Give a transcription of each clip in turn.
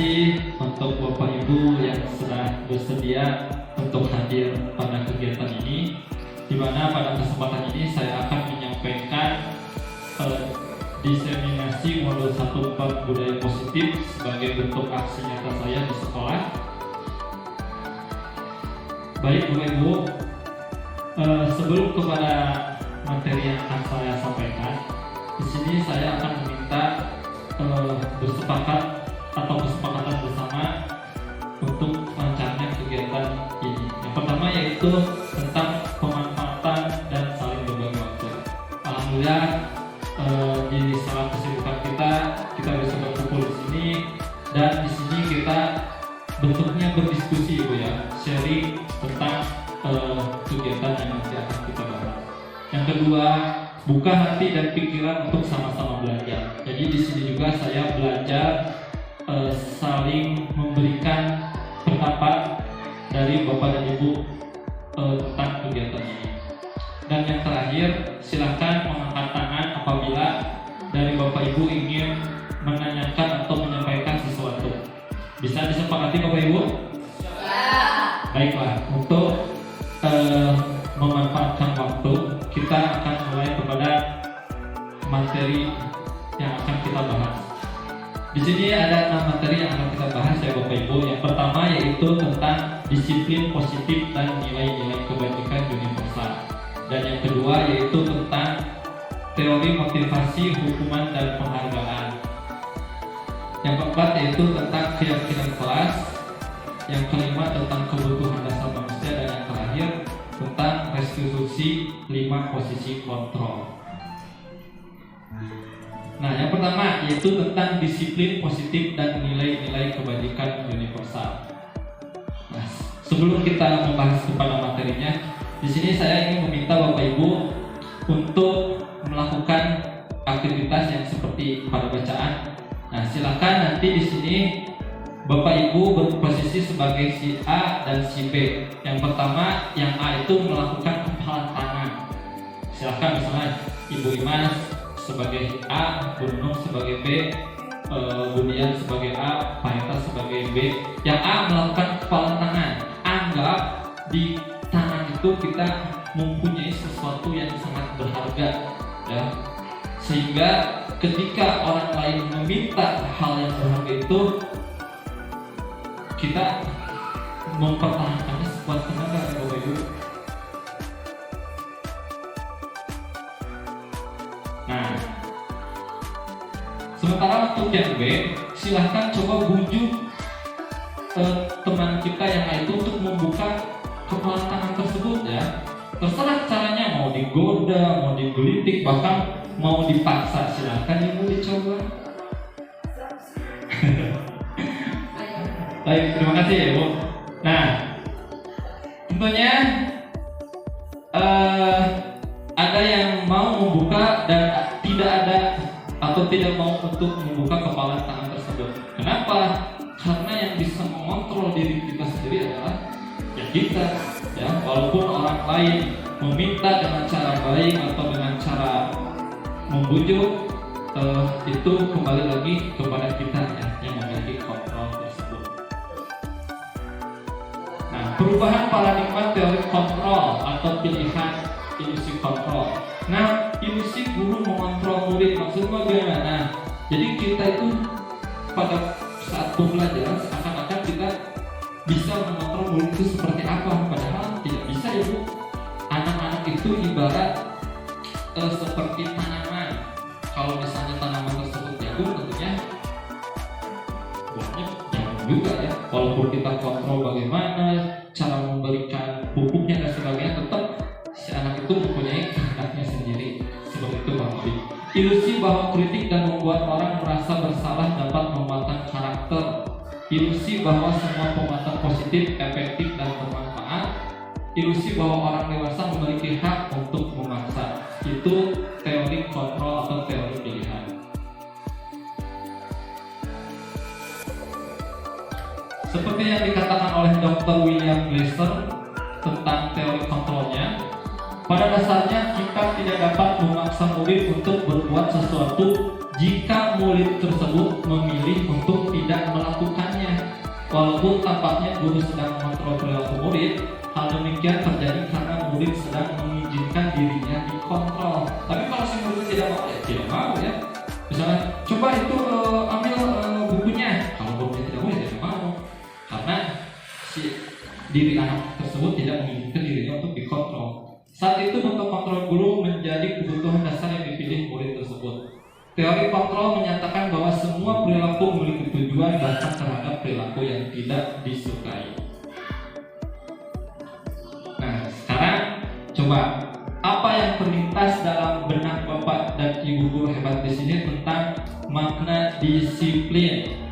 kasih untuk Bapak Ibu yang sudah bersedia untuk hadir pada kegiatan ini, di mana pada kesempatan ini saya akan menyampaikan diseminasi modul 14 budaya positif sebagai bentuk aksi nyata saya di sekolah. Baik Bapak Ibu, sebelum kepada materi yang akan saya sampaikan, di sini saya akan meminta bersepakat atau kesepakatan bersama untuk lancarnya kegiatan ini. Yang pertama yaitu tentang pemanfaatan dan saling berbagi waktu. Alhamdulillah di salah kesibukan kita bisa berkumpul di sini, dan di sini kita bentuknya berdiskusi Ibu ya, sharing tentang kegiatan yang nanti akan kita bahas. Yang kedua, buka hati dan pikiran untuk sama-sama belajar. Jadi di sini juga saya belajar saling memberikan pendapat dari Bapak dan Ibu tentang kegiatan ini. Dan yang terakhir, silakan mengangkat tangan apabila dari Bapak Ibu ingin menanyakan atau menyampaikan sesuatu. Bisa disepakati Bapak Ibu? Ya. Baiklah, untuk memanfaatkan waktu, kita akan mulai kepada materi yang akan kita bahas. Di sini ada 6 materi yang akan kita bahas ya Bapak Ibu. Yang pertama yaitu tentang disiplin positif dan nilai-nilai kebajikan universal. Dan yang kedua yaitu tentang teori motivasi, hukuman dan penghargaan. Yang keempat yaitu tentang keyakinan kelas. Yang kelima tentang kebutuhan dasar manusia, dan yang terakhir tentang restitusi 5 posisi kontrol. Nah, yang pertama yaitu tentang disiplin positif dan nilai-nilai kebajikan universal. Nah, sebelum kita membahas kepada materinya, di sini saya ingin meminta Bapak Ibu untuk melakukan aktivitas yang seperti pada bacaan. Nah, silakan nanti di sini Bapak Ibu berposisi sebagai si A dan si B. Yang pertama, yang A itu melakukan kepalan tangan. Silakan misalnya Ibu Imas sebagai A, Bu Nunung sebagai B, Bu Dian sebagai A, Pak Heta sebagai B. Yang A melakukan kepalan tangan. Anggap di tangan itu kita mempunyai sesuatu yang sangat berharga, ya. Sehingga ketika orang lain meminta hal yang berharga itu, kita mempertahankannya sekuat tenaga ya Bapak Ibu. Nah, sementara untuk yang B, silahkan coba bujuk teman kita yang A itu untuk membuka kepalan tangan tersebut ya. Terserah caranya, mau digoda, mau digelitik, bahkan mau dipaksa, silahkan Ibu dicoba. Baik, terima kasih ya Bu. Nah, tentunya ada yang mau membuka dan tidak ada atau tidak mau untuk membuka kepalan tangan tersebut. Kenapa? Karena yang bisa mengontrol diri kita sendiri adalah ya kita. Ya, walaupun orang lain meminta dengan cara baik atau dengan cara membujuk, itu kembali lagi kepada kita ya, yang memiliki kontrol tersebut. Nah, perubahan paradigma teori kontrol atau pilihan ilusi kontrol. Nah, ilusi guru mengontrol murid maksudnya bagaimana? Jadi kita itu pada saat pembelajaran seakan-akan kita bisa mengontrol murid itu seperti apa, padahal tidak bisa ya Bu. Anak-anak itu ibarat seperti tanaman. Kalau misalnya tanaman tersebut jagung, tentunya buahnya jagung juga ya. Walaupun kita kontrol bagaimana cara memberikan pupuknya dan sebagainya, tetap si anak itu mempunyai kehendaknya sendiri. Seperti itu Bang Abi. Ilusi bahwa kritik dan membuat orang merasa bersalah dapat mematahkan karakter. Ilusi bahwa semua pemantau positif, efektif dan bermanfaat. Ilusi bahwa orang dewasa memiliki hak untuk memaksa. Itu teori kontrol atau teori pilihan. Seperti yang dikatakan oleh Dr. William Glasser tentang teori kontrolnya, pada dasarnya kita tidak dapat memaksa murid untuk berbuat sesuatu jika murid tersebut memilih untuk tidak melakukannya. Walaupun tampaknya guru sedang mengontrol perilaku murid, hal demikian terjadi karena murid sedang mengizinkan dirinya dikontrol. Tapi kalau si murid tidak mau, ya tidak mau ya. Misalnya, coba itu ambil bukunya. Kalau gurunya tidak mau, ya tidak mau. Karena si diri anak tersebut tidak mengizinkan dirinya untuk dikontrol. Saat itu bentuk kontrol guru menjadi kebutuhan dasar yang dipilih murid tersebut. Teori kontrol menyatakan bahwa semua perilaku memiliki tujuan bahkan terhadap perilaku yang tidak disukai. Nah, sekarang coba apa yang terlintas dalam benak Bapak dan Ibu guru hebat di sini tentang makna disiplin?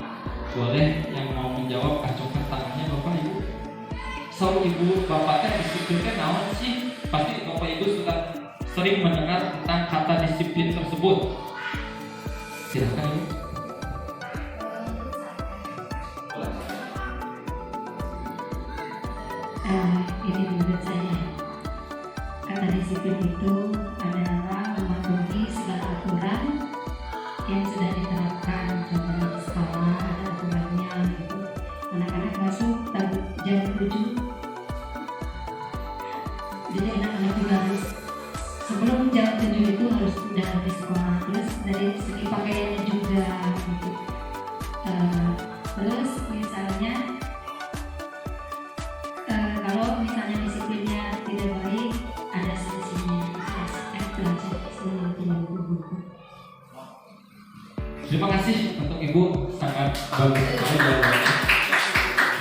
Boleh yang mau menjawab acungkan tangannya Bapak Ibu. So Ibu Bapaknya disiplinkan naon sih? Pasti Bapak Ibu sudah sering mendengar tentang kata disiplin tersebut. Silakan Ibu. Ini menurut saya kata disiplin itu adalah mematuhi segala aturan yang sudah diterapkan. Contohnya di sekolah ada aturannya gitu. Anak-anak masuk jam 7, jadi anak-anak juga harus sebelum jam 7 itu harus sudah di sekolah. Terus dari segi pakaiannya juga gitu. Terus misalnya kalau misalnya disiplinnya tidak baik, ada sanksinya. Belajar semua guru. Terima kasih untuk Ibu, sangat bagus sekali jawabannya.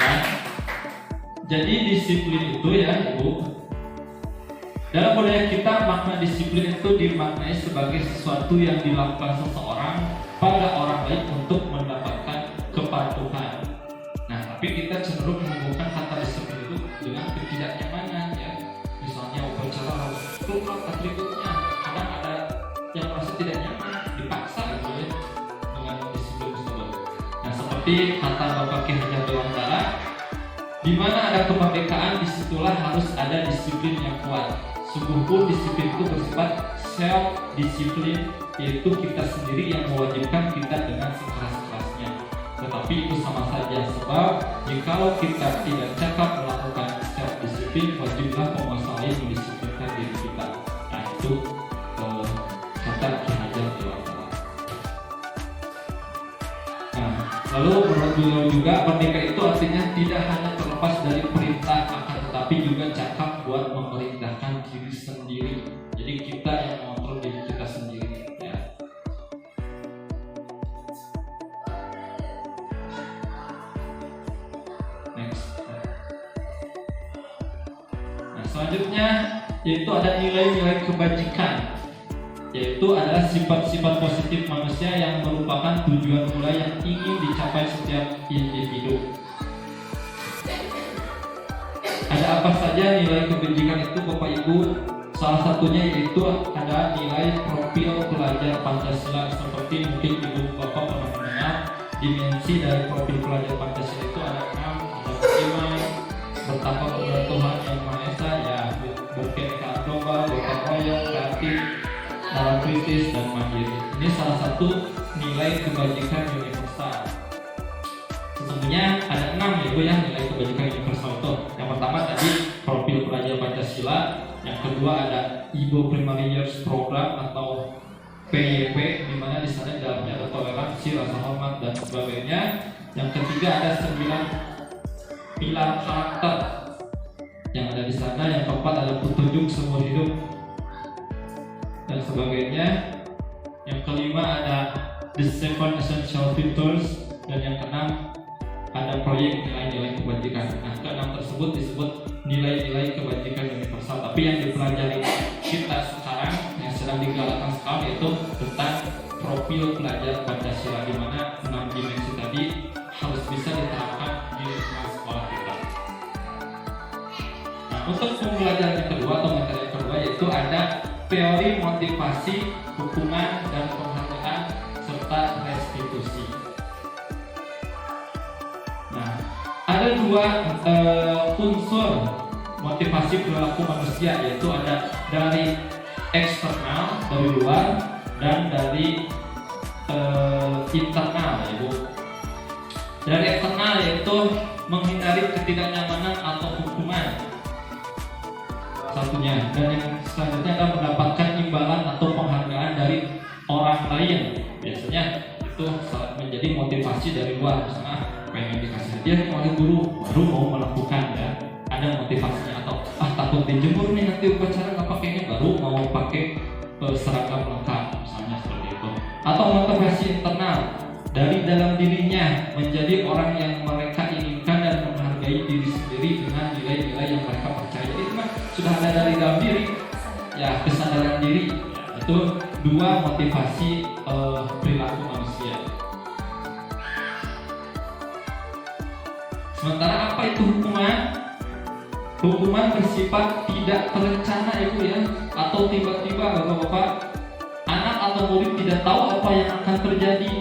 Ya. Jadi disiplin itu ya Ibu, dalam budaya kita makna disiplin itu dimaknai sebagai sesuatu yang dilakukan seseorang pada orang lain untuk mendapatkan kepatuhan. Nah, tapi kita cenderung menghubungkan kata disiplin itu dengan ketidaknyamanan ya. Misalnya upacara harus keluar atributnya. Kadang ada yang merasa tidak nyaman, dipaksa gitu ya dengan disiplin tersebut. Nah, seperti kata Bapak Ki Hajar Dewantara, di mana ada kemerdekaan, disitulah harus ada disiplin yang kuat. Sungguh pun disiplin itu bersifat self-disiplin, yaitu kita sendiri yang mewajibkan kita dengan sekeras-kerasnya. Tetapi itu sama saja, sebab jikalau kita tidak cakap melakukan self-disiplin, wajiblah penguasa lain mendisiplinkan diri kita. Nah itu kata Ki Hajar Dewantara. Nah, lalu menurut beliau juga merdeka itu artinya tidak hanya terlepas dari perintah, akan tetapi juga cakap buat memerintahkan diri sendiri. Jadi kita yang mengontrol diri kita sendiri ya. Next. Nah, selanjutnya yaitu ada nilai-nilai kebajikan, yaitu adalah sifat-sifat positif manusia yang merupakan tujuan mula yang ingin dicapai setiap individu. Ada apa saja nilai kebajikan itu Bapak Ibu? Salah satunya yaitu ada nilai profil pelajar Pancasila. Seperti mungkin Ibu Bapak pernah mendengar, dimensi dari profil pelajar Pancasila itu ada 6, ada beriman, bertakwa kepada Tuhan Yang Maha Esa, ya, berkeyakinan domba, gotong royong, kreatif, kritis dan mandiri. Ini salah satu nilai kebajikan universal. Sesungguhnya ada 6 yaitu yang nilai kebajikan universal itu. Yang pertama tadi profil pelajar Pancasila, yang kedua ada Ibo Primary Years Program atau PYP, di mana di sana di dalamnya ada toleransi, rasa hormat dan sebagainya. Yang ketiga ada 9 pilar karakter yang ada di sana. Yang keempat ada petunjuk seumur hidup dan sebagainya. Yang kelima ada The 7 Essential Features, dan yang keenam ada proyek nilai-nilai kebajikan. Nah, keenam tersebut disebut nilai-nilai kebajikan universal. Tapi yang dipelajari kita sekarang, yang sedang digalakkan sekarang, yaitu tentang profil pelajar Pancasila, di mana 6 dimensi tadi harus bisa diterapkan di lingkungan sekolah kita. Nah, untuk pembelajaran yang kedua atau metode yang kedua yaitu ada teori motivasi, hukuman dan penghargaan serta restitusi. Nah, ada dua unsur motivasi perilaku manusia, yaitu ada dari eksternal, dari luar, dan dari internal, ya Bu. Dari eksternal yaitu menghindari ketidaknyamanan atau hukuman. Satunya, dan yang selanjutnya adalah mendapatkan imbalan atau penghargaan dari orang lain. Biasanya itu menjadi motivasi dari luar, misalnya pengen dikasih hadiah oleh guru baru mau melakukan, ya ada motivasinya, atau takut dijemur nih nanti upacara nggak pakai ini, baru mau pakai seragam lengkap misalnya seperti itu. Atau motivasi internal dari dalam dirinya menjadi orang yang mereka inginkan dan menghargai diri sendiri dengan nilai-nilai yang mereka percaya. Itu kan sudah ada dari dalam diri, ya kesadaran diri. Itu dua motivasi perilaku manusia. Sementara apa itu hukuman? Hukuman bersifat tidak terencana Ibu ya, atau tiba-tiba Bapak-bapak, anak atau murid tidak tahu apa yang akan terjadi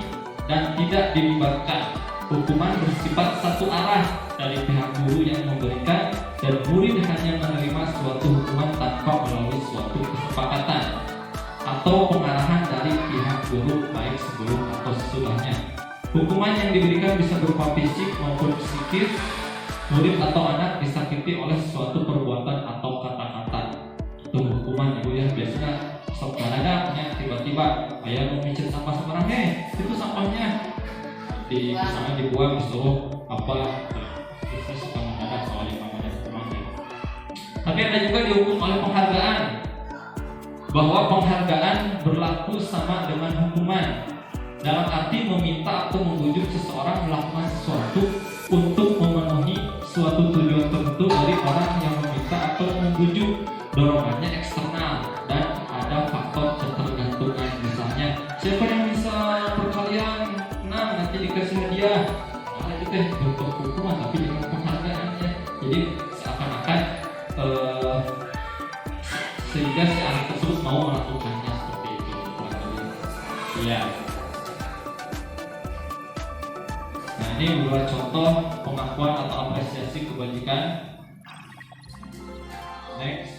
dan tidak dilibatkan. Hukuman bersifat satu arah dari pihak guru yang memberikan, dan murid hanya menerima suatu hukuman tanpa melalui suatu kesepakatan atau pengarahan dari pihak guru baik sebelum atau sesudahnya. Hukuman yang diberikan bisa berupa fisik maupun psikis. Murid atau anak disakiti oleh suatu perbuatan atau kata-kata. Itu hukuman Ibu ya. Biasanya saudara tiba-tiba ayah mau micet sampah sembarang, itu sampahnya misalnya dibuang, disuruh apa, itu suka mendadak soalnya namanya hukumannya. Tapi ada juga dihukum oleh penghargaan, bahwa penghargaan berlaku sama dengan hukuman, dalam arti meminta atau membujuk seseorang melakukan sesuatu untuk memenuhi suatu tujuan tertentu dari orang yang meminta atau membujuk. Dorongannya eksternal dan ada faktor ketergantungan. Misalnya, siapa yang bisa perkalian 6 nanti dikasih hadiah. Nah, itu bentuk hukuman tapi dengan penghargaannya. Jadi seakan-akan sehingga si anak tersebut mau melakukannya seperti itu. Ya. Nah, ini beberapa contoh pengakuan atau apresiasi kebajikan. Next.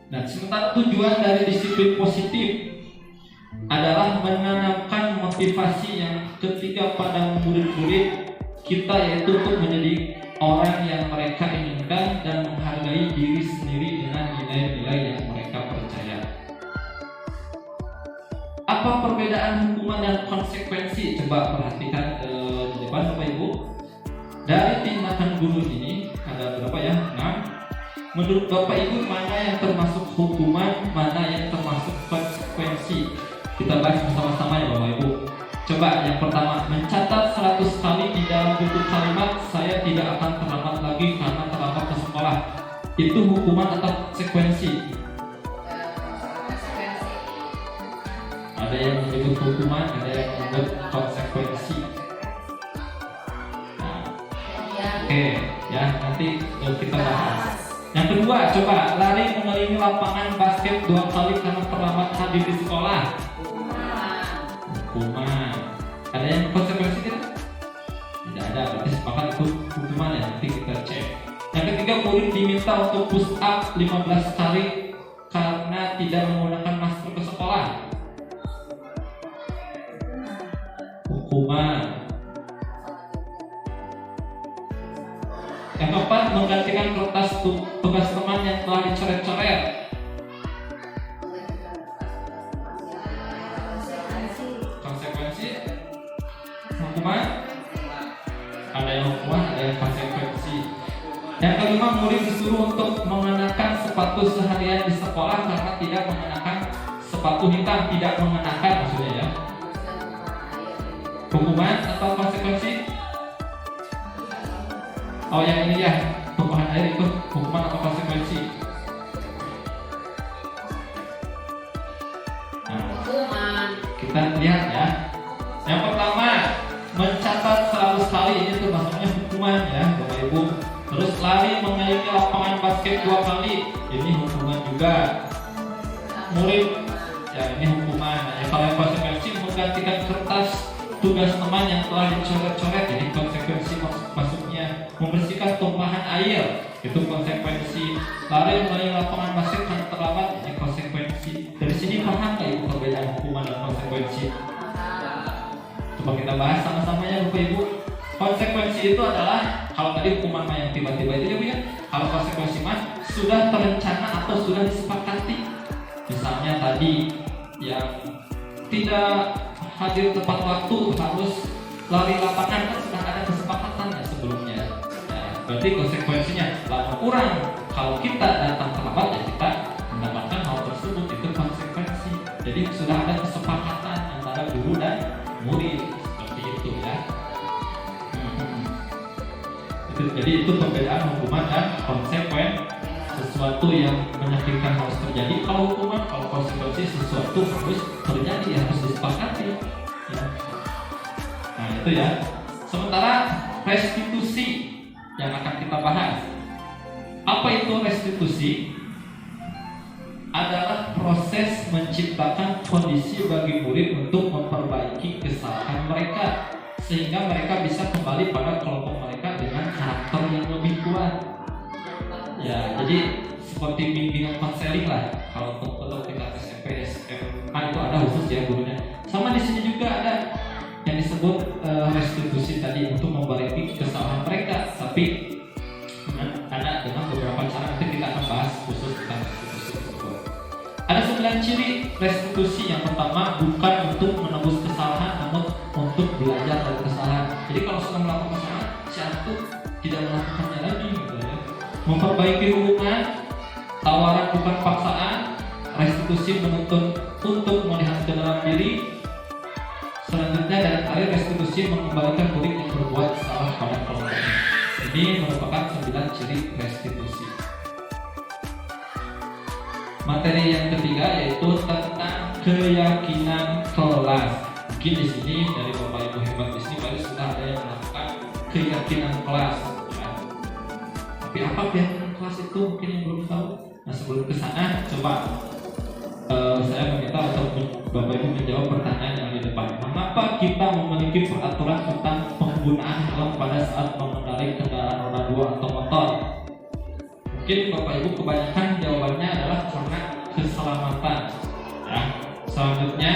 Nah, sementara tujuan dari disiplin positif adalah menanamkan motivasi yang ketiga pada murid-murid kita, yaitu untuk menjadi orang yang mereka inginkan dan menghargai diri sendiri dengan nilai-nilai yang mereka percaya. Apa perbedaan hukuman dan konsekuensi? Coba perhatikan di depan Bapak Ibu. Dari tindakan guru ini ada berapa ya? 6. Menurut Bapak Ibu, mana yang termasuk hukuman, mana yang termasuk konsekuensi? Kita bahas bersama-sama ya Bapak Ibu. Coba yang pertama, mencatat 100 kali di dalam buku kalimat saya tidak akan terlambat lagi karena terlambat ke sekolah. Itu hukuman atau konsekuensi? Ada yang menyebut hukuman, ada yang menyebut konsekuensi. Nah, oke, ya nanti kita bahas. Yang kedua, coba lari mengelilingi lapangan basket 2 kali karena terlambat hadir di sekolah. Hukuman. Ada yang konsekuensi tidak? Tidak ada, berarti sepakat itu hukuman ya, nanti kita cek. Yang ketiga, murid diminta untuk push up 15 kali karena tidak menggunakan masker ke sekolah. Hukuman. Yang keempat, menggantikan kertas tugas teman yang telah dicoret-coret. Konsekuensi hukuman. Ada yang hukuman, ada yang konsekuensi. Yang kelima, murid disuruh untuk mengenakan sepatu seharian di sekolah karena tidak mengenakan sepatu hitam, tidak mengenakan maksudnya ya. Hukuman atau konsekuensi? Oh yang ini ya, tumpahan air itu hukuman atau konsekuensi? Nah, hukuman. Kita lihat ya. Yang pertama, mencatat 100 kali, ini tuh maksudnya hukuman ya Bapak Ibu. Terus lari mengelilingi lapangan basket 2 kali, ini hukuman juga. Murid, ya ini hukuman. Ya, kalau yang konsekuensi, menggantikan kertas tugas teman yang telah dicoret-coret, jadi konsekuensi maksudnya. Membersihkan tumpahan air, itu konsekuensi. Lari mengelilingi lapangan basket karena terlambat, ini konsekuensi. Dari sini paham nggak Ibu perbedaan hukuman dan konsekuensi? Coba kita bahas sama-sama ya Bapak Ibu. Konsekuensi konsekuensi itu adalah, kalau tadi hukuman mah yang tiba-tiba itu ya Bu ya, kalau konsekuensi mah sudah terencana atau sudah disepakati. Misalnya tadi yang tidak hadir tepat waktu harus lari lapangan, kan sudah ada kesepakatannya sebelumnya. Nah, berarti konsekuensinya lama kurang kalau kita datang terlambat ya kita mendapatkan hal tersebut, itu konsekuensi. Jadi sudah ada kesepakatan antara guru dan murid seperti itu ya. Jadi itu perbedaan hukuman dan konsekuensi. Sesuatu yang menyakitkan harus terjadi kalau hukuman, kalau konsekuensi sesuatu harus terjadi, harus disepakati ya. Nah itu ya. Sementara restitusi yang akan kita bahas, apa itu restitusi? Adalah proses menciptakan kondisi bagi murid untuk memperbaiki kesalahan mereka sehingga mereka bisa kembali pada kelompok mereka dengan karakter yang lebih kuat. Ya, jadi seperti bimbingan konseling lah. Kalau untuk tingkat SMP, SMA itu ada khusus ya gurunya. Sama di sini juga ada yang disebut restitusi tadi untuk memperbaiki kesalahan mereka. Tapi ada dengan beberapa cara, nanti kita akan bahas khusus tentang restitusi tersebut. Ada 9 ciri restitusi. Yang pertama, bukan untuk menebus kesalahan, namun untuk belajar dari kesalahan. Jadi kalau sudah melakukan kesalahan, si anak itu tidak melakukannya lagi gitu ya. Memperbaiki hubungan, tawaran bukan paksaan. Restitusi menuntut untuk melihat ke dalam diri. Selanjutnya dan terakhir, restitusi mengembalikan murid yang berbuat salah pada kelompoknya. Ini merupakan 9 ciri restitusi. Materi yang ketiga yaitu tentang keyakinan kelas. Mungkin di sini dari Bapak Ibu hebat di sini baru sudah ada yang melakukan keyakinan kelas. Ya. Tapi apa keyakinan kelas itu mungkin yang belum tahu. Nah sebelum ke sana coba saya meminta untuk Bapak Ibu menjawab pertanyaan yang di depan. Mengapa kita memiliki peraturan tentang penggunaan helm pada saat mengendarai kendaraan roda 2 atau motor? Mungkin Bapak Ibu kebanyakan jawabannya adalah karena keselamatan. Ya. Selanjutnya,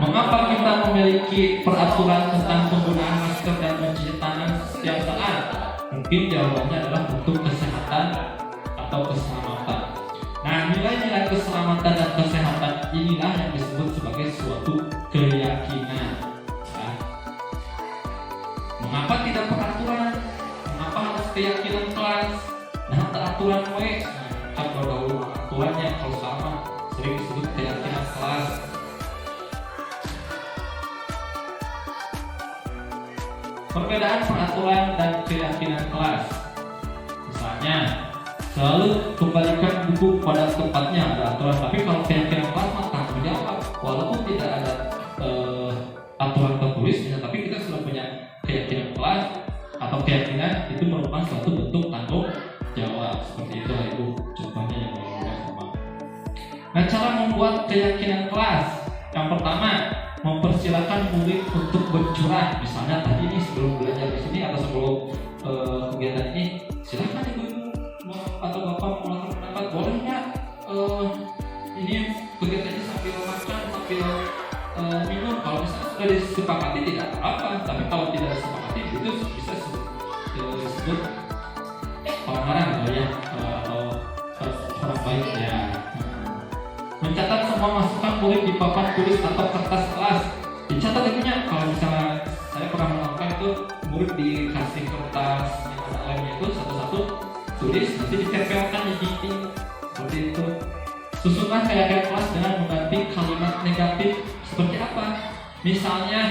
mengapa kita memiliki peraturan tentang penggunaan masker dan mencuci tangan setiap saat? Mungkin jawabannya adalah untuk kesehatan atau keselamatan. Nah, nilai-nilai keselamatan dan kesehatan inilah yang disebut sebagai suatu keyakinan. Ya. Mengapa tidak peraturan? Mengapa harus keyakinan kelas? Nah, peraturan kan dahulu aturannya kalau sama sering disebut keyakinan kelas. Perbedaan peraturan dan keyakinan kelas. Misalnya, selalu kembalikan buku pada tempatnya, ada aturan. Tapi kalau keyakinan kelas mah tanggung jawab, walaupun tidak ada aturan tertulisnya, tapi kita sudah punya keyakinan kelas atau keyakinan, itu merupakan suatu bentuk tanggung jawab. Seperti itu Ibu contohnya yang berbeda sama. Nah, cara membuat keyakinan kelas, yang pertama, mempersilakan murid untuk bercurah. Misalnya tadi nih sebelum belajar di sini atau sebelum kegiatan ini, silakan Ibu atau Bapak melakukan pendapat, boleh nggak ini kegiatannya sambil makan, sambil minum. Kalau misalnya sudah disepakati tidak apa-apa, tapi kalau tidak disepakati itu bisa disebut orang marah ya, atau orang baik ya. Mencatat semua masukan murid di papan tulis atau kertas kelas. Dicatat itunya. Kalau misalnya saya pernah melakukan itu, murid dikasih kertas yang ada lemnya itu satu-satu tulis, nanti ditempelkan di dinding seperti itu. Susunlah keyakinan kelas dengan mengganti kalimat negatif. Seperti apa? Misalnya,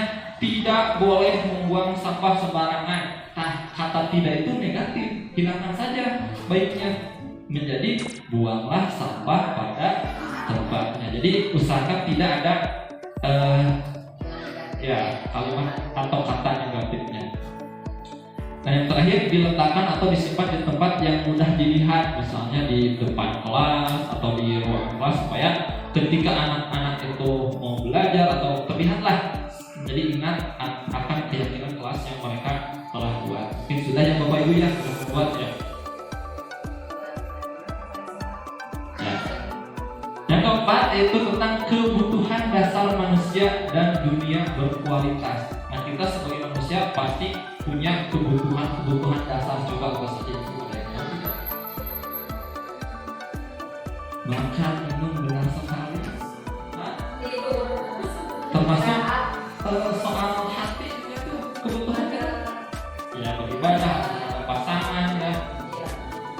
tidak boleh membuang sampah sembarangan. Nah, kata tidak itu negatif, hilangkan saja. Baiknya menjadi buanglah sampah pada tempatnya. Jadi usahakan tidak ada kalimat atau kata negatifnya. Nah, yang terakhir, diletakkan atau disimpan di tempat yang mudah dilihat, misalnya di depan kelas atau di ruang kelas, supaya ketika anak-anak itu mau belajar atau terlihatlah, jadi ingat akan keyakinan kelas yang mereka telah buat. Mungkin sudah yang Bapak Ibu ya sudah membuat ya. Yang keempat yaitu tentang kebutuhan dasar manusia dan dunia berkualitas. Nah, kita sebagai manusia pasti punya kebutuhan dasar. Coba apa saja yang ada tidak? Makan, minum, benar sekali. Nah, termasuk soal hati itu kebutuhan kita. Ya, beribadah, pasangan ya.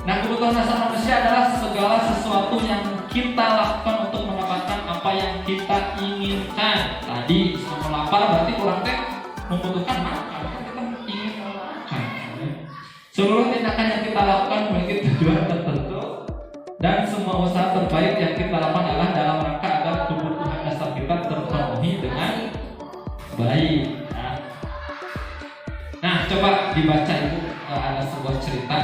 Nah, kebutuhan dasar manusia adalah segala sesuatu yang kita lakukan untuk mendapatkan apa yang kita inginkan. Tadi sama lapar berarti kurang teh membutuhkan makan. Kita ingin makan. Seluruh tindakan yang kita lakukan memiliki tujuan tertentu dan semua usaha terbaik yang kita lakukan adalah dalam rangka agar kebutuhan dasar kita terpenuhi dengan baik. Nah, coba dibaca Ibu, ada sebuah cerita.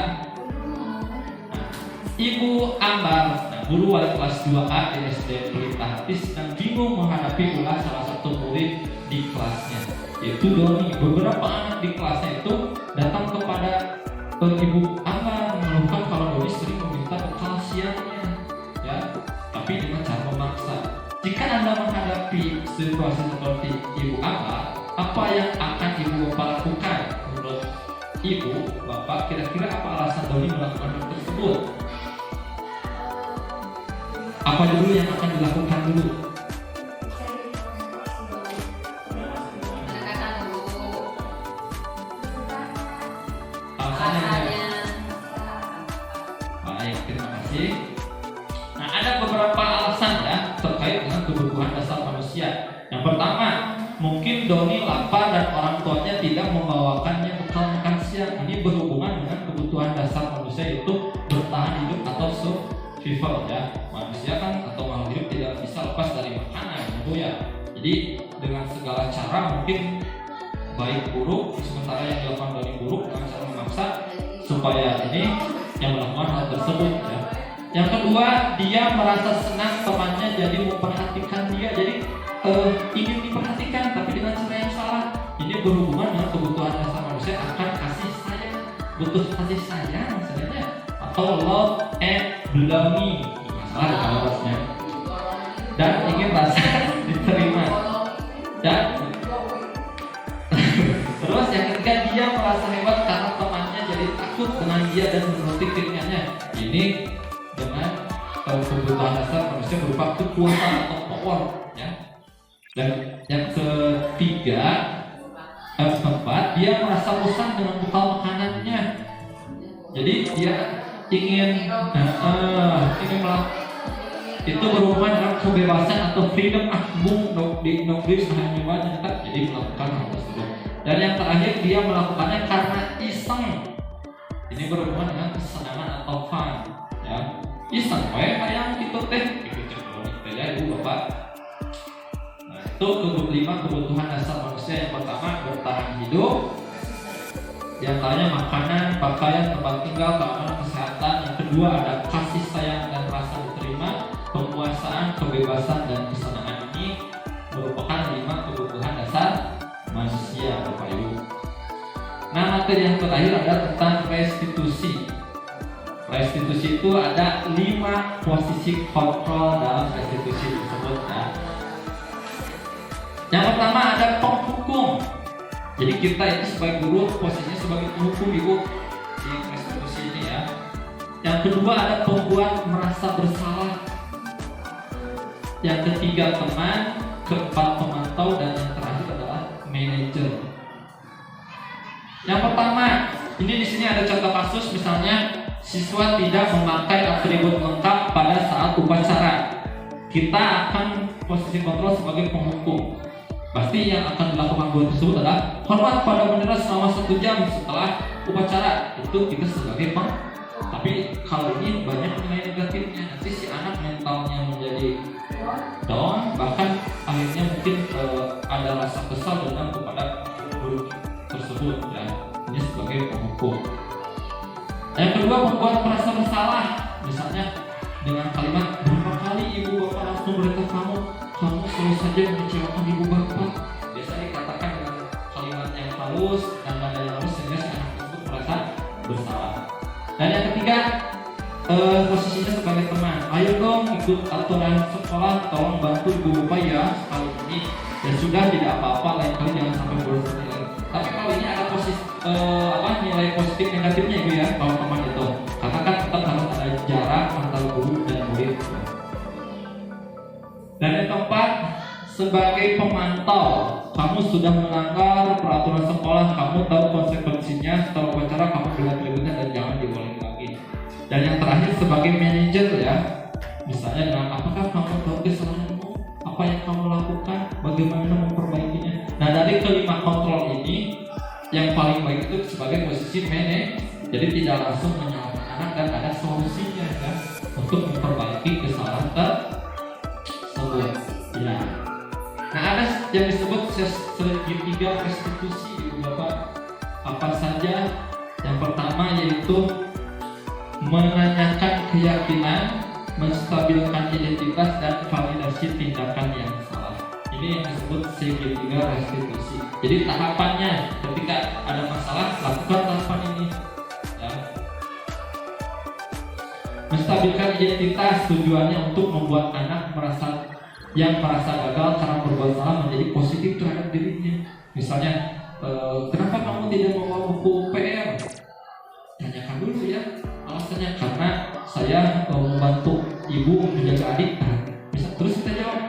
Ibu Ambar, guru wali kelas 2A di SD Pelita Hati, sedang bingung menghadapi ulah salah satu murid di kelasnya, yaitu Doni. Beberapa anak di kelasnya itu datang kepada Ibu Ambar mengeluhkan kalau Doni sering meminta bekal siangnya, ya, tapi dengan cara memaksa. Jika Anda menghadapi situasi seperti Ibu Ambar, apa yang akan Ibu Bapak lakukan? Menurut Ibu Bapak, kira-kira apa alasan Doni melakukan hal tersebut? Apa dulu yang akan dilakukan dulu? Alasannya. Baik, terima kasih. Nah, ada beberapa alasan ya terkait dengan kebutuhan dasar manusia. Yang pertama, mungkin Doni lapar dan orang tuanya tidak membawakannya bekal makan siang. Ini berhubungan dengan kebutuhan dasar manusia, yaitu bertahan hidup atau survival ya. Manusia kan atau makhluk hidup tidak bisa lepas dari makanan gitu ya. Jadi dengan segala cara mungkin baik buruk, sementara yang dilakukan Doni buruk dengan cara memaksa supaya ini yang melakukan hal tersebut ya. Yang kedua, dia merasa senang temannya jadi memperhatikan dia. Jadi ingin diperhatikan tapi dengan cara yang salah. Ini berhubungan dengan kebutuhan dasar manusia akan kasih sayang. Butuh kasih sayang sebenarnya atau love and belonging. Masalah kalau rasanya. Dan ingin rasa diterima. Dan terus yang ketiga, dia merasa hebat karena temannya jadi takut dengan dia dan menuruti keinginannya. Ini dengan kebutuhan dasar manusia berupa kekuatan atau power ya. Dan yang ketiga, keempat, dia merasa bosan dengan bekal makanannya. Jadi dia ingin melakukan itu berhubungan dengan kebebasan atau freedom di Inggris hanya banyak jadi melakukan hal tersebut. Dan yang terakhir, dia melakukannya karena iseng. Ini berhubungan dengan kesenangan atau fun ya. Iseng kayak gitu teh ikut cekolonik ya Ibu Bapak. Nah, itu kelima kebutuhan dasar manusia. Yang pertama, bertahan hidup. Yang lainnya makanan, pakaian, tempat tinggal, keamanan, kesehatan. Yang kedua ada kasih sayang dan rasa diterima, penguasaan, kebebasan dan kesenangan. Ini merupakan 5 kebutuhan dasar manusia, Bapak Ibu. Nah, materi yang terakhir adalah tentang restitusi. Restitusi itu ada 5 posisi kontrol dalam restitusi tersebut ya. Yang pertama ada penghukum. Jadi kita itu sebagai guru posisinya sebagai penghukum Ibu di restitusi ini ya. Yang kedua ada pembuat merasa bersalah. Yang ketiga teman, keempat pemantau, dan yang terakhir adalah manajer. Yang pertama, ini di sini ada contoh kasus, misalnya siswa tidak memakai atribut lengkap pada saat upacara. Kita akan posisi kontrol sebagai penghukum. Pasti yang akan dilakukan guru tersebut adalah hormat pada bendera selama 1 jam setelah upacara. Itu kita sebagai tapi kalau ini banyak nilai negatifnya. Nanti si anak mentalnya menjadi down, bahkan akhirnya mungkin ada rasa kesal dengan kepada guru tersebut ya. Ini sebagai penghukum. Yang kedua, membuat merasa bersalah. Misalnya dengan kalimat, berapa kali ibu bapak langsung beritahu kamu selalu saja mengecewakan ibu bapak. Biasa dikatakan dengan kalimat yang halus dan nada yang halus sehingga si anak tersebut merasa bersalah. Dan yang ketiga, posisinya sebagai teman. Ayo dong ikut aturan sekolah tolong bantu ibu bapak ya sekali ini. Ya sudah, tidak apa-apa, lain kali jangan sampai bolos nilai. Tapi kalau ini ada nilai positif negatifnya ibu ya teman-teman itu. Karena kan tetap harus ada jarak antara guru dan murid. Dan yang keempat, sebagai pemantau, kamu sudah melanggar peraturan sekolah, kamu tahu konsekuensinya. Setelah upacara kamu bilang berikutnya dan jangan diulangi lagi. Dan yang terakhir, sebagai manajer ya, misalnya dengan apakah kamu tahu kesalahanmu, apa yang kamu lakukan, bagaimana memperbaikinya. Nah, dari kelima kontrol ini, yang paling baik itu sebagai posisi manajer, jadi tidak langsung menyalahkan anak dan ada solusinya ya untuk memperbaiki kesalahan tersebut. Ya. Nah, ada yang disebut segitiga restitusi ibu bapak. Apa saja? Yang pertama yaitu menanyakan keyakinan, menstabilkan identitas dan validasi tindakan yang salah. Ini yang disebut segitiga restitusi. Jadi tahapannya ketika ada masalah lakukan tahapan ini. Ya. Menstabilkan identitas tujuannya untuk membuat anak merasa gagal karena berbuat salah menjadi positif terhadap dirinya. Misalnya, kenapa kamu tidak membawa buku PR? Tanyakan dulu ya alasannya. Karena saya membantu ibu menjaga adik. Terus kita jawab,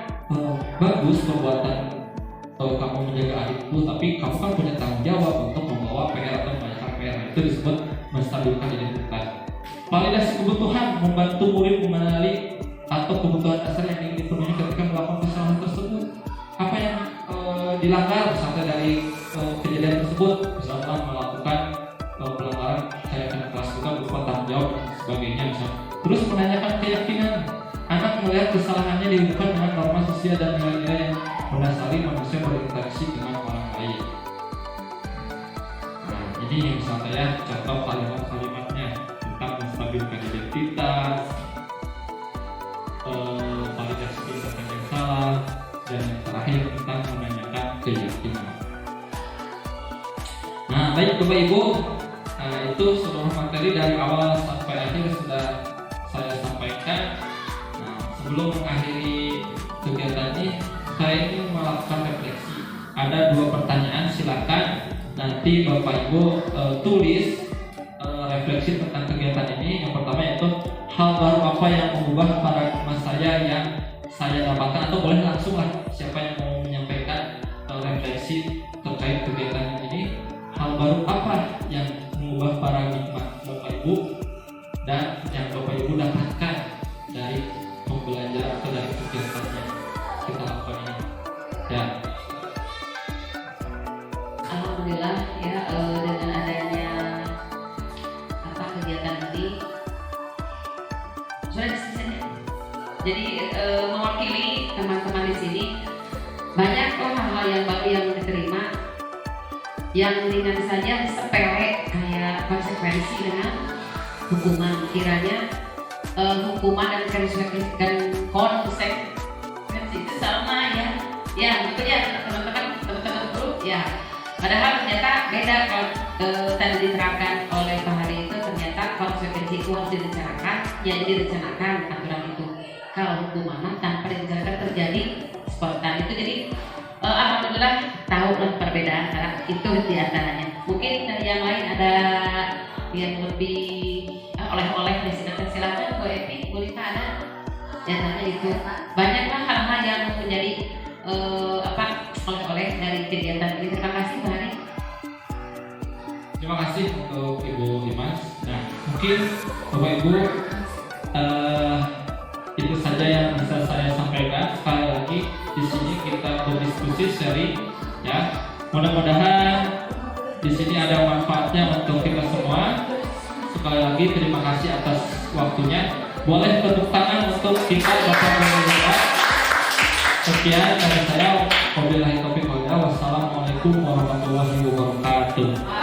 bagus perbuatan kamu menjaga adikku, tapi kamu kan punya tanggung jawab untuk membawa PR atau membacakan PR. Itu disebut menstabilkan identitas. Validasi kebutuhan, membantu murid mengenali atau kebutuhan dasar yang ingin dipenuhi ketika melakukan kesalahan tersebut. Apa yang dilanggar misalnya dari kejadian tersebut, misalnya melakukan pelanggaran saya kena kelas juga berupa tanggung jawab dan sebagainya misalnya. Terus menanyakan keyakinan, anak melihat kesalahannya dihubungkan dengan norma sosial dan nilai-nilai yang mendasari manusia berinteraksi dengan orang lain. Nah, ini misalnya contoh kalimat-kalimatnya tentang menstabilkan identitas, validasi tindakan yang salah, dan yang terakhir tentang menanyakan keyakinan. Nah, baik Bapak Ibu, itu seluruh materi dari awal sampai akhir sudah saya sampaikan. Nah, sebelum mengakhiri kegiatan ini, saya ingin melakukan refleksi. Ada 2 pertanyaan, silakan nanti Bapak Ibu tulis refleksi tentang kegiatan ini. Yang pertama yaitu hal baru apa yang mengubah paradigma saya yang saya dapatkan, atau boleh langsung lah siapa yang mau menyampaikan refleksi terkait kegiatan ini. Hal baru apa yang mengubah paradigma Bapak Ibu dan yang Bapak Ibu dapatkan dari pembelajaran atau dari kegiatan yang kita lakukan ini? Ya. Alhamdulillah ya, dengan adanya kegiatan ini sudah disini. Jadi mewakili teman-teman di sini, banyak hal-hal yang baru yang diterima, yang ringan saja, sepele kayak konsekuensi dengan hukuman. Kiranya hukuman dan konsekuensi itu sama ya. Ya betul ya teman-teman grup ya. Padahal ternyata beda kalau tadi diterapkan oleh Pak Hari itu, ternyata konsekuensi itu harus direncanakan, yang direncanakan aturan itu. Kalau hukuman tanpa direncanakan terjadi spontan itu. Jadi alhamdulillah tahu lah perbedaan antara itu diantaranya. Mungkin yang lain ada yang lebih oleh-oleh di sini, silakan Bu Epi, Bu Lita ada. Nyatanya itu banyaklah hal-hal yang menjadi oleh-oleh dari kegiatan ini. Terima kasih Pak Hari. Terima kasih untuk Ibu Dimas. Nah, mungkin Bapak Ibu itu saja yang bisa saya sampaikan. Sekali lagi di sini kita berdiskusi sharing ya. Mudah-mudahan di sini ada manfaatnya untuk kita semua. Sekali lagi terima kasih atas waktunya. Boleh tepuk tangan untuk kita Bapak Ibu. Sekian dari saya. Wabillahi taufiq wal hidayah. Wassalamualaikum warahmatullahi wabarakatuh.